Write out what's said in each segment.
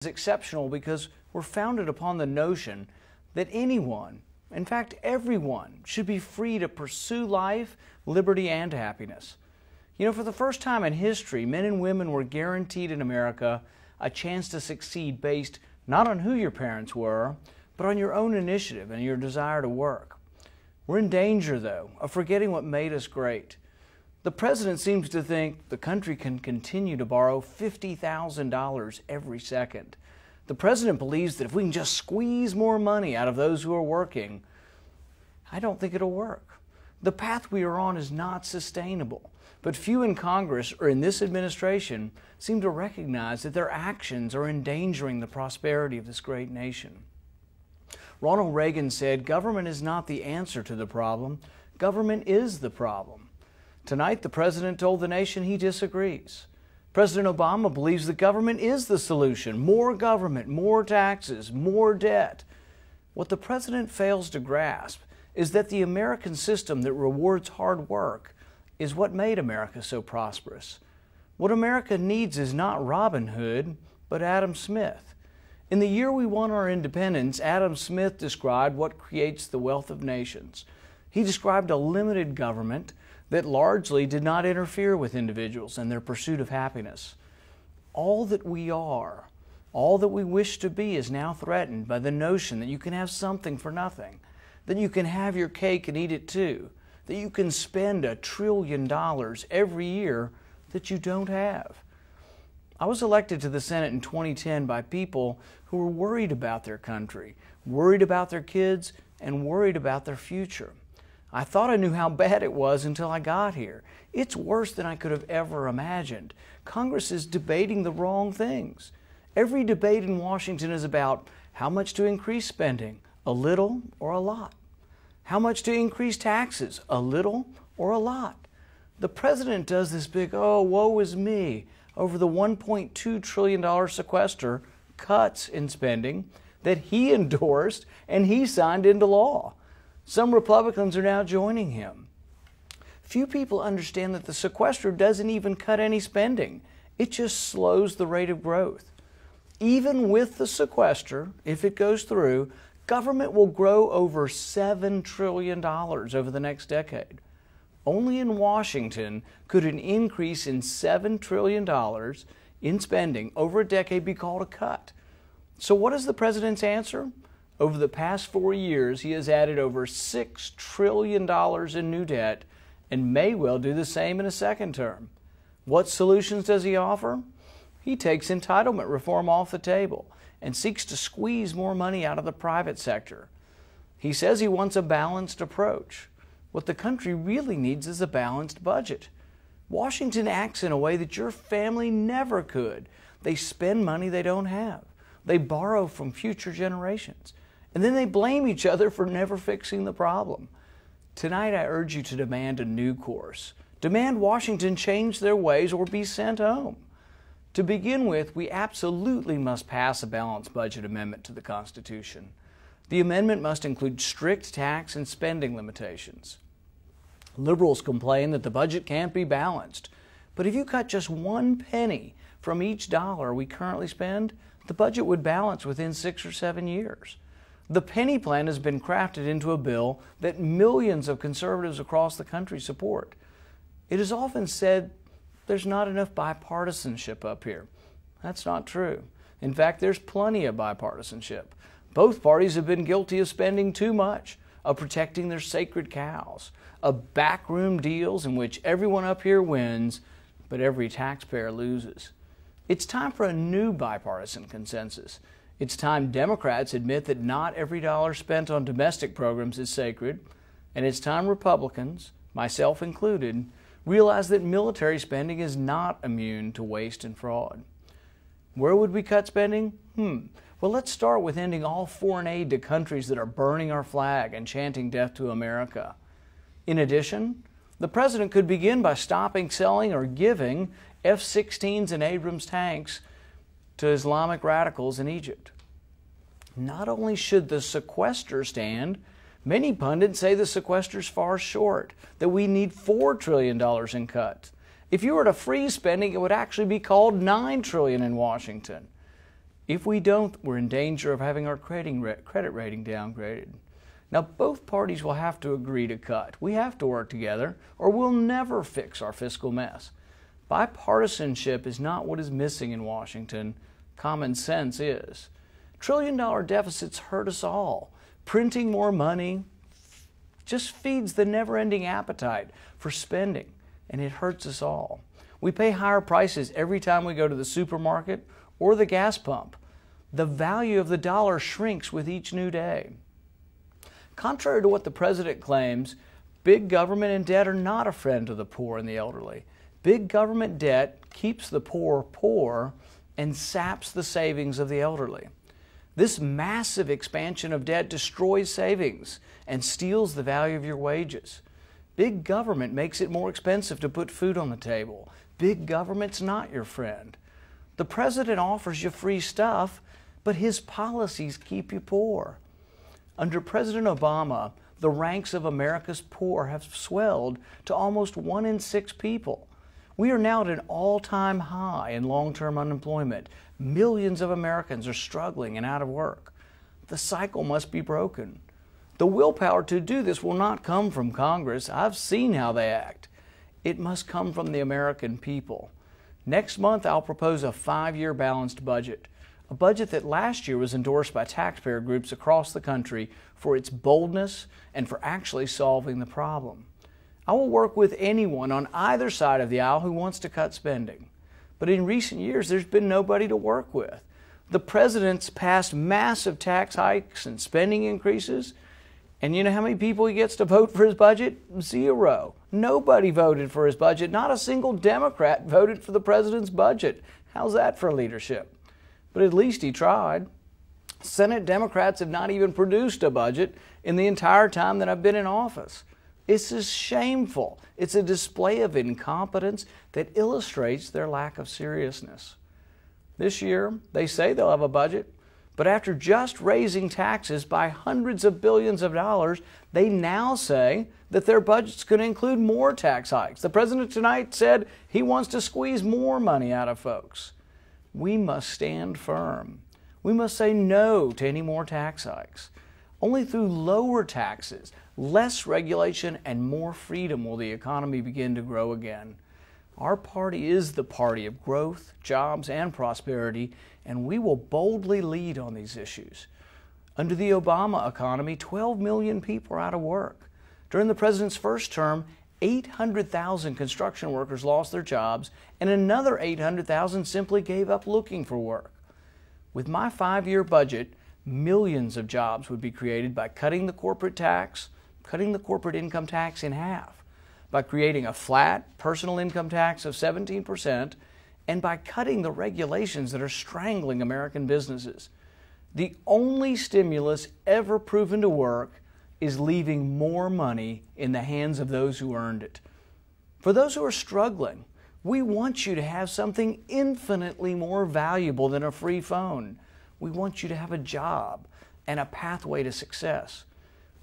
is exceptional because we're founded upon the notion that anyone, in fact everyone, should be free to pursue life, liberty, and happiness. You know, for the first time in history, men and women were guaranteed in America a chance to succeed based not on who your parents were, but on your own initiative and your desire to work. We're in danger, though, of forgetting what made us great. The president seems to think the country can continue to borrow $50,000 every second. The president believes that if we can just squeeze more money out of those who are working, I don't think it'll work. The path we are on is not sustainable, but few in Congress or in this administration seem to recognize that their actions are endangering the prosperity of this great nation. Ronald Reagan said, "Government is not the answer to the problem. Government is the problem." Tonight, the president told the nation he disagrees. President Obama believes the government is the solution. More government, more taxes, more debt. What the president fails to grasp is that the American system that rewards hard work is what made America so prosperous. What America needs is not Robin Hood, but Adam Smith. In the year we won our independence, Adam Smith described what creates the wealth of nations. He described a limited government that largely did not interfere with individuals and their pursuit of happiness. All that we are, all that we wish to be is now threatened by the notion that you can have something for nothing, that you can have your cake and eat it too, that you can spend $1 trillion every year that you don't have. I was elected to the Senate in 2010 by people who were worried about their country, worried about their kids, and worried about their future. I thought I knew how bad it was until I got here. It's worse than I could have ever imagined. Congress is debating the wrong things. Every debate in Washington is about how much to increase spending, a little or a lot. How much to increase taxes, a little or a lot. The president does this big, oh, woe is me, over the $1.2 trillion sequester cuts in spending that he endorsed and he signed into law. Some Republicans are now joining him. Few people understand that the sequester doesn't even cut any spending. It just slows the rate of growth. Even with the sequester, if it goes through, government will grow over $7 trillion over the next decade. Only in Washington could an increase in $7 trillion in spending over a decade be called a cut. So what is the president's answer? Over the past 4 years, he has added over $6 trillion in new debt and may well do the same in a second term. What solutions does he offer? He takes entitlement reform off the table and seeks to squeeze more money out of the private sector. He says he wants a balanced approach. What the country really needs is a balanced budget. Washington acts in a way that your family never could. They spend money they don't have. They borrow from future generations. And then they blame each other for never fixing the problem. Tonight I urge you to demand a new course. Demand Washington change their ways or be sent home. To begin with, we absolutely must pass a balanced budget amendment to the Constitution. The amendment must include strict tax and spending limitations. Liberals complain that the budget can't be balanced. But if you cut just 1 penny from each dollar we currently spend, the budget would balance within 6 or 7 years. The penny plan has been crafted into a bill that millions of conservatives across the country support. It is often said there's not enough bipartisanship up here. That's not true. In fact, there's plenty of bipartisanship. Both parties have been guilty of spending too much, of protecting their sacred cows, of backroom deals in which everyone up here wins, but every taxpayer loses. It's time for a new bipartisan consensus. It's time Democrats admit that not every dollar spent on domestic programs is sacred, and it's time Republicans, myself included, realize that military spending is not immune to waste and fraud. Where would we cut spending? Well, let's start with ending all foreign aid to countries that are burning our flag and chanting death to America. In addition, the president could begin by stopping selling or giving F-16s and Abrams tanks to Islamic radicals in Egypt. Not only should the sequester stand, many pundits say the sequester is far short, that we need $4 trillion in cuts. If you were to freeze spending, it would actually be called $9 trillion in Washington. If we don't, we're in danger of having our credit rating downgraded. Now, both parties will have to agree to cut. We have to work together, or we'll never fix our fiscal mess. Bipartisanship is not what is missing in Washington. Common sense is. Trillion-dollar deficits hurt us all. Printing more money just feeds the never-ending appetite for spending, and it hurts us all. We pay higher prices every time we go to the supermarket or the gas pump. The value of the dollar shrinks with each new day. Contrary to what the president claims, big government and debt are not a friend to the poor and the elderly. Big government debt keeps the poor poor and saps the savings of the elderly. This massive expansion of debt destroys savings and steals the value of your wages. Big government makes it more expensive to put food on the table. Big government's not your friend. The president offers you free stuff, but his policies keep you poor. Under President Obama, the ranks of America's poor have swelled to almost 1 in 6 people. We are now at an all-time high in long-term unemployment. Millions of Americans are struggling and out of work. The cycle must be broken. The willpower to do this will not come from Congress. I've seen how they act. It must come from the American people. Next month, I'll propose a 5-year balanced budget. A budget that last year was endorsed by taxpayer groups across the country for its boldness and for actually solving the problem. I will work with anyone on either side of the aisle who wants to cut spending. But in recent years, there's been nobody to work with. The president's passed massive tax hikes and spending increases. And you know how many people he gets to vote for his budget? 0. Nobody voted for his budget. Not a single Democrat voted for the president's budget. How's that for leadership? But at least he tried. Senate Democrats have not even produced a budget in the entire time that I've been in office. This is shameful. It's a display of incompetence that illustrates their lack of seriousness. This year, they say they'll have a budget, but after just raising taxes by hundreds of billions of dollars, they now say that their budget's going to include more tax hikes. The president tonight said he wants to squeeze more money out of folks. We must stand firm. We must say no to any more tax hikes. Only through lower taxes, less regulation, and more freedom will the economy begin to grow again. Our party is the party of growth, jobs, and prosperity, and we will boldly lead on these issues. Under the Obama economy, 12 million people are out of work. During the president's first term, 800,000 construction workers lost their jobs, and another 800,000 simply gave up looking for work. With my 5-year budget, millions of jobs would be created by cutting the corporate income tax in half, by creating a flat personal income tax of 17%, and by cutting the regulations that are strangling American businesses. The only stimulus ever proven to work is leaving more money in the hands of those who earned it. For those who are struggling, we want you to have something infinitely more valuable than a free phone. We want you to have a job and a pathway to success.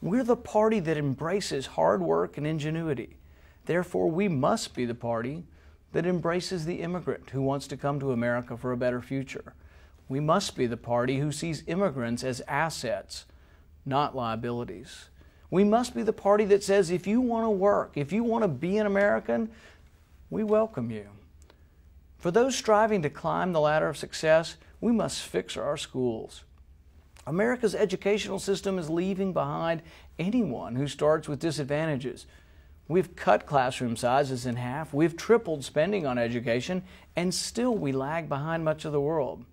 We're the party that embraces hard work and ingenuity. Therefore, we must be the party that embraces the immigrant who wants to come to America for a better future. We must be the party who sees immigrants as assets, not liabilities. We must be the party that says if you want to work, if you want to be an American, we welcome you. For those striving to climb the ladder of success, we must fix our schools. America's educational system is leaving behind anyone who starts with disadvantages. We've cut classroom sizes in half, we've tripled spending on education, and still we lag behind much of the world.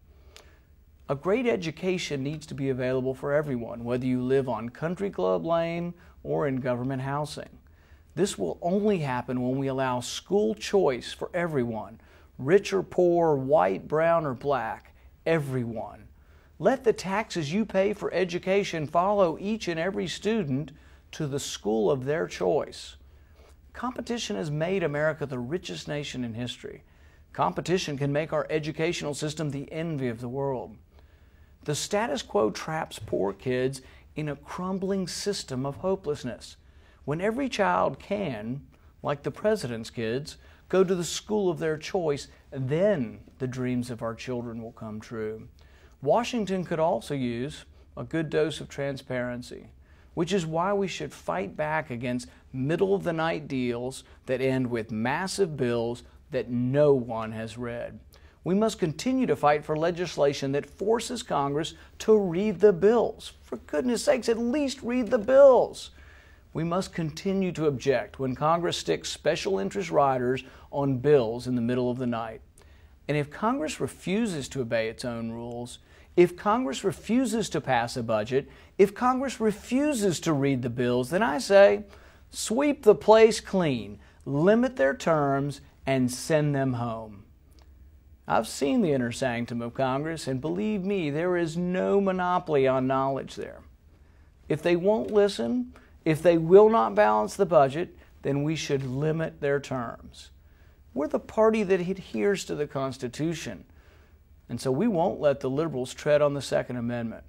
A great education needs to be available for everyone, whether you live on Country Club Lane or in government housing. This will only happen when we allow school choice for everyone, rich or poor, white, brown, or black, everyone. Let the taxes you pay for education follow each and every student to the school of their choice. Competition has made America the richest nation in history. Competition can make our educational system the envy of the world. The status quo traps poor kids in a crumbling system of hopelessness. When every child can, like the president's kids, go to the school of their choice, then the dreams of our children will come true. Washington could also use a good dose of transparency, which is why we should fight back against middle-of-the-night deals that end with massive bills that no one has read. We must continue to fight for legislation that forces Congress to read the bills. For goodness sakes, at least read the bills. We must continue to object when Congress sticks special interest riders on bills in the middle of the night. And if Congress refuses to obey its own rules, if Congress refuses to pass a budget, if Congress refuses to read the bills, then I say, sweep the place clean, limit their terms, and send them home. I've seen the inner sanctum of Congress, and believe me, there is no monopoly on knowledge there. If they won't listen, if they will not balance the budget, then we should limit their terms. We're the party that adheres to the Constitution, and so we won't let the liberals tread on the Second Amendment.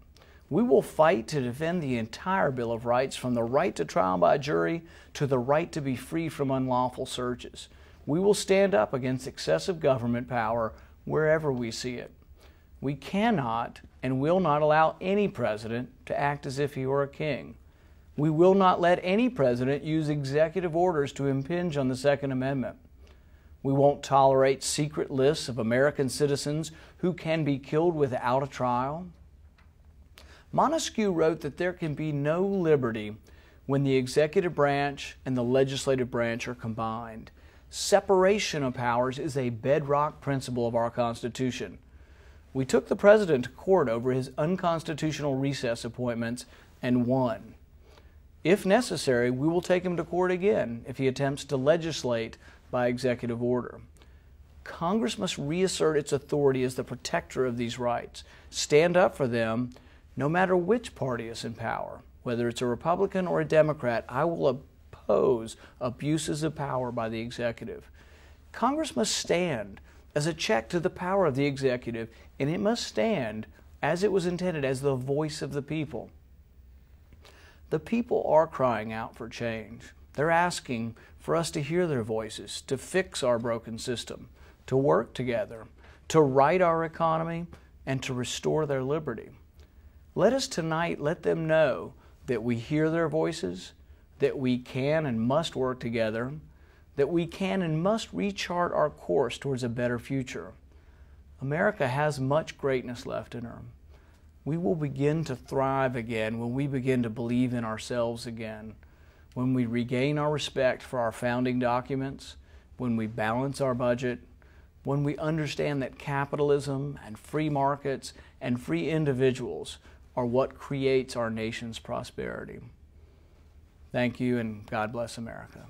We will fight to defend the entire Bill of Rights, from the right to trial by jury to the right to be free from unlawful searches. We will stand up against excessive government power wherever we see it. We cannot and will not allow any president to act as if he were a king. We will not let any president use executive orders to impinge on the Second Amendment. We won't tolerate secret lists of American citizens who can be killed without a trial. Montesquieu wrote that there can be no liberty when the executive branch and the legislative branch are combined. Separation of powers is a bedrock principle of our Constitution. We took the president to court over his unconstitutional recess appointments and won. If necessary, we will take him to court again if he attempts to legislate by executive order. Congress must reassert its authority as the protector of these rights, stand up for them no matter which party is in power. Whether it's a Republican or a Democrat, I will oppose abuses of power by the executive. Congress must stand as a check to the power of the executive, and it must stand as it was intended, as the voice of the people. The people are crying out for change. They're asking for us to hear their voices, to fix our broken system, to work together, to right our economy, and to restore their liberty. Let us tonight let them know that we hear their voices, that we can and must work together, that we can and must rechart our course towards a better future. America has much greatness left in her. We will begin to thrive again when we begin to believe in ourselves again, when we regain our respect for our founding documents, when we balance our budget, when we understand that capitalism and free markets and free individuals are what creates our nation's prosperity. Thank you, and God bless America.